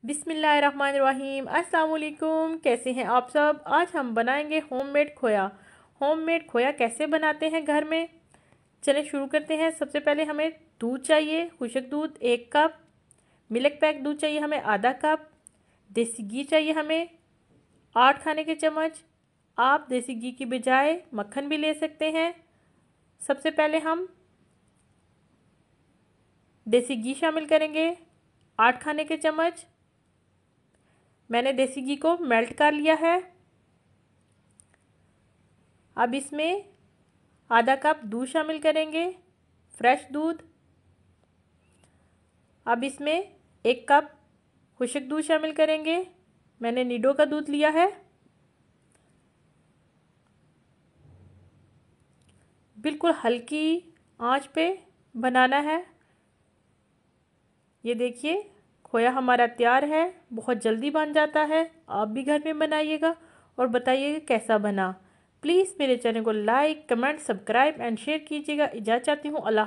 बिस्मिल्लाहिर्रहमानिर्रहीम। अस्सलाम वालेकुम। कैसे हैं आप सब। आज हम बनाएंगे होममेड खोया। होममेड खोया कैसे बनाते हैं घर में, चलें शुरू करते हैं। सबसे पहले हमें दूध चाहिए, खुशक दूध 1 कप। मिल्क पैक दूध चाहिए हमें आधा कप। देसी घी चाहिए हमें 8 खाने के चम्मच। आप देसी घी की बजाय मक्खन भी ले सकते हैं। सबसे पहले हम देसी घी शामिल करेंगे 8 खाने के चम्मच। मैंने देसी घी को मेल्ट कर लिया है। अब इसमें आधा कप दूध शामिल करेंगे, फ्रेश दूध। अब इसमें 1 कप खुशक दूध शामिल करेंगे। मैंने निडो का दूध लिया है। बिल्कुल हल्की आंच पे बनाना है। ये देखिए खोया हमारा तैयार है, बहुत जल्दी बन जाता है। आप भी घर में बनाइएगा और बताइएगा कैसा बना। प्लीज़ मेरे चैनल को like, comment, subscribe and share कीजिएगा। इजाज़त चाहती हूँ। अल्लाह।